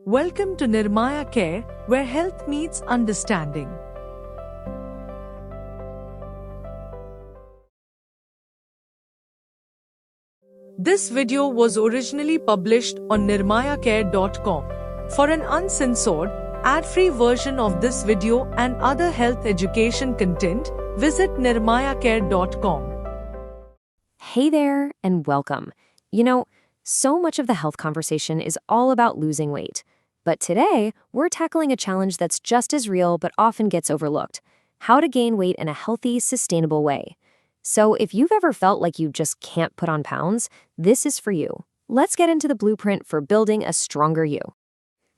Welcome to Nirmaya Care, where health meets understanding. This video was originally published on nirmayacare.com. For an uncensored, ad-free version of this video and other health education content, visit nirmayacare.com. Hey there, and welcome. So much of the health conversation is all about losing weight. But today, we're tackling a challenge that's just as real but often gets overlooked: how to gain weight in a healthy, sustainable way. So if you've ever felt like you just can't put on pounds, this is for you. Let's get into the blueprint for building a stronger you.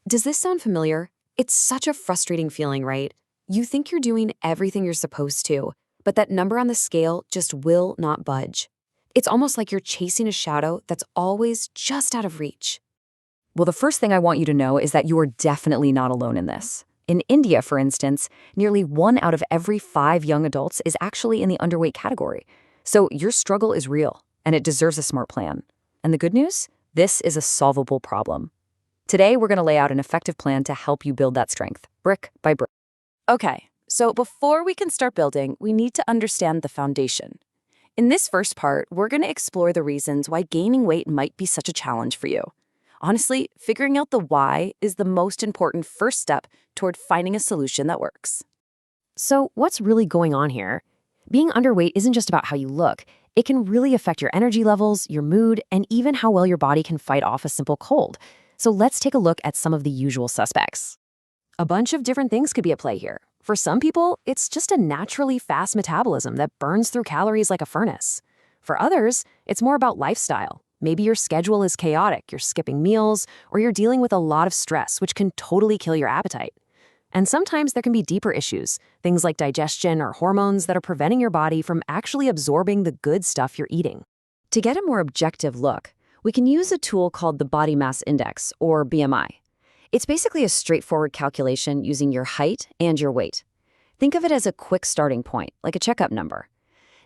Does this sound familiar? It's such a frustrating feeling, right? You think you're doing everything you're supposed to, but that number on the scale just will not budge. It's almost like you're chasing a shadow that's always just out of reach. Well, the first thing I want you to know is that you are definitely not alone in this. In India, for instance, nearly 1 out of every 5 young adults is actually in the underweight category. So your struggle is real, and it deserves a smart plan. And the good news? This is a solvable problem. Today, we're going to lay out an effective plan to help you build that strength, brick by brick. Okay, so before we can start building, we need to understand the foundation. In this first part, we're going to explore the reasons why gaining weight might be such a challenge for you. Honestly, figuring out the why is the most important first step toward finding a solution that works. So what's really going on here? Being underweight isn't just about how you look. It can really affect your energy levels, your mood, and even how well your body can fight off a simple cold. So let's take a look at some of the usual suspects. A bunch of different things could be at play here. For some people, it's just a naturally fast metabolism that burns through calories like a furnace. For others, it's more about lifestyle. Maybe your schedule is chaotic, you're skipping meals, or you're dealing with a lot of stress, which can totally kill your appetite. And sometimes there can be deeper issues, things like digestion or hormones that are preventing your body from actually absorbing the good stuff you're eating. To get a more objective look, we can use a tool called the Body Mass Index, or BMI. It's basically a straightforward calculation using your height and your weight. Think of it as a quick starting point, like a checkup number.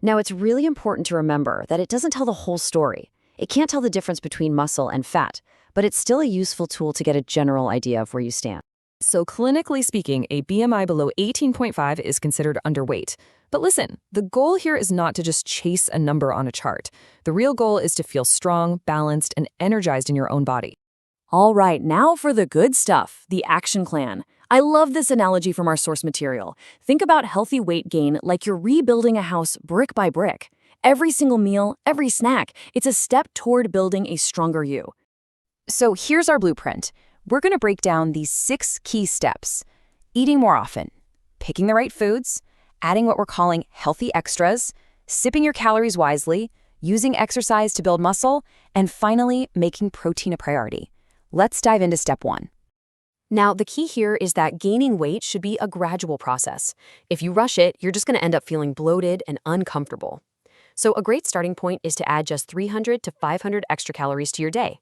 Now, it's really important to remember that it doesn't tell the whole story. It can't tell the difference between muscle and fat, but it's still a useful tool to get a general idea of where you stand. So clinically speaking, a BMI below 18.5 is considered underweight. But listen, the goal here is not to just chase a number on a chart. The real goal is to feel strong, balanced, and energized in your own body. All right, now for the good stuff, the action plan. I love this analogy from our source material. Think about healthy weight gain like you're rebuilding a house brick by brick. Every single meal, every snack, it's a step toward building a stronger you. So here's our blueprint. We're going to break down these 6 key steps: eating more often, picking the right foods, adding what we're calling healthy extras, sipping your calories wisely, using exercise to build muscle, and finally, making protein a priority. Let's dive into step 1. Now, the key here is that gaining weight should be a gradual process. If you rush it, you're just going to end up feeling bloated and uncomfortable. So a great starting point is to add just 300 to 500 extra calories to your day.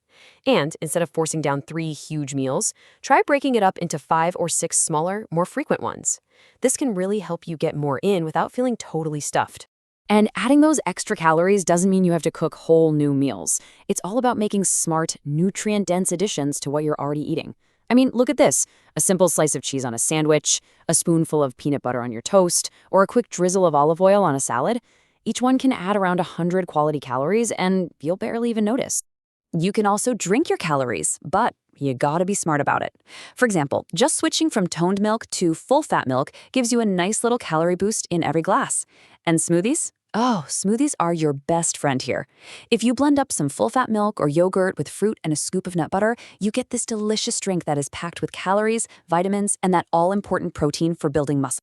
And instead of forcing down 3 huge meals, try breaking it up into 5 or 6 smaller, more frequent ones. This can really help you get more in without feeling totally stuffed. And adding those extra calories doesn't mean you have to cook whole new meals. It's all about making smart, nutrient-dense additions to what you're already eating. I mean, look at this: a simple slice of cheese on a sandwich, a spoonful of peanut butter on your toast, or a quick drizzle of olive oil on a salad. Each one can add around 100 quality calories, and you'll barely even notice. You can also drink your calories, but you gotta be smart about it. For example, just switching from toned milk to full-fat milk gives you a nice little calorie boost in every glass. And smoothies? Oh, smoothies are your best friend here. If you blend up some full-fat milk or yogurt with fruit and a scoop of nut butter, you get this delicious drink that is packed with calories, vitamins, and that all-important protein for building muscle.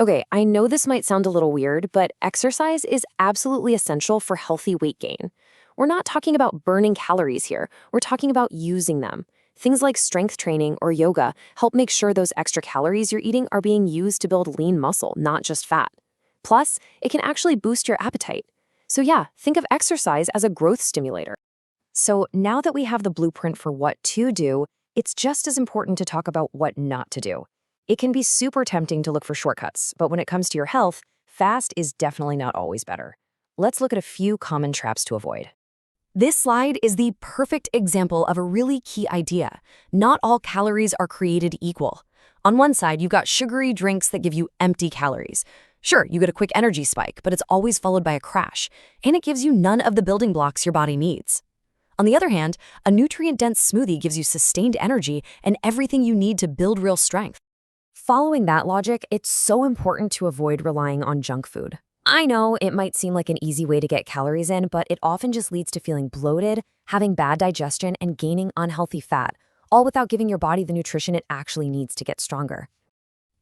Okay, I know this might sound a little weird, but exercise is absolutely essential for healthy weight gain. We're not talking about burning calories here. We're talking about using them. Things like strength training or yoga help make sure those extra calories you're eating are being used to build lean muscle, not just fat. Plus, it can actually boost your appetite. So yeah, think of exercise as a growth stimulator. So now that we have the blueprint for what to do, it's just as important to talk about what not to do. It can be super tempting to look for shortcuts, but when it comes to your health, fast is definitely not always better. Let's look at a few common traps to avoid. This slide is the perfect example of a really key idea. Not all calories are created equal. On one side, you've got sugary drinks that give you empty calories. Sure, you get a quick energy spike, but it's always followed by a crash, and it gives you none of the building blocks your body needs. On the other hand, a nutrient-dense smoothie gives you sustained energy and everything you need to build real strength. Following that logic, it's so important to avoid relying on junk food. I know it might seem like an easy way to get calories in, but it often just leads to feeling bloated, having bad digestion, and gaining unhealthy fat, all without giving your body the nutrition it actually needs to get stronger.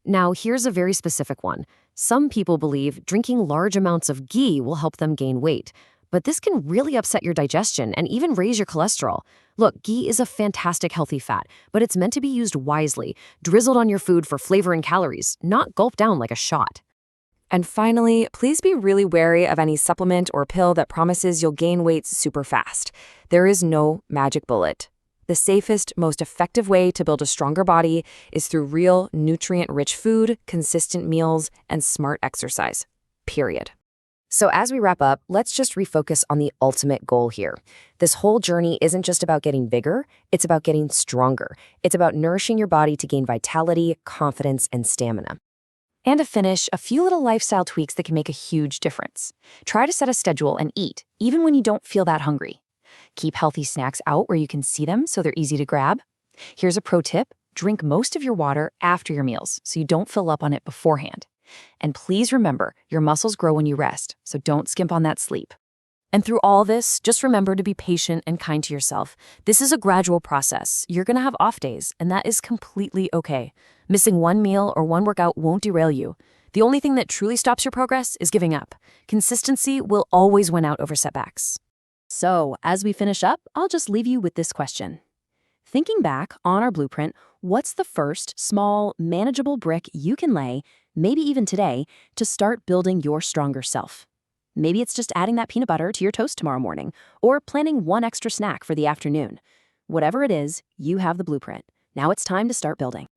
Now, here's a very specific one. Some people believe drinking large amounts of ghee will help them gain weight, but this can really upset your digestion and even raise your cholesterol. Look, ghee is a fantastic healthy fat, but it's meant to be used wisely, drizzled on your food for flavor and calories, not gulped down like a shot. And finally, please be really wary of any supplement or pill that promises you'll gain weight super fast. There is no magic bullet. The safest, most effective way to build a stronger body is through real, nutrient-rich food, consistent meals, and smart exercise. Period. So as we wrap up, let's just refocus on the ultimate goal here. This whole journey isn't just about getting bigger, it's about getting stronger. It's about nourishing your body to gain vitality, confidence, and stamina. And to finish, a few little lifestyle tweaks that can make a huge difference. Try to set a schedule and eat, even when you don't feel that hungry. Keep healthy snacks out where you can see them so they're easy to grab. Here's a pro tip: drink most of your water after your meals so you don't fill up on it beforehand. And please remember, your muscles grow when you rest, so don't skimp on that sleep. And through all this, just remember to be patient and kind to yourself. This is a gradual process. You're going to have off days, and that is completely okay. Missing one meal or one workout won't derail you. The only thing that truly stops your progress is giving up. Consistency will always win out over setbacks. So, as we finish up, I'll just leave you with this question. Thinking back on our blueprint, what's the first, small, manageable brick you can lay, maybe even today, to start building your stronger self? Maybe it's just adding that peanut butter to your toast tomorrow morning, or planning one extra snack for the afternoon. Whatever it is, you have the blueprint. Now it's time to start building.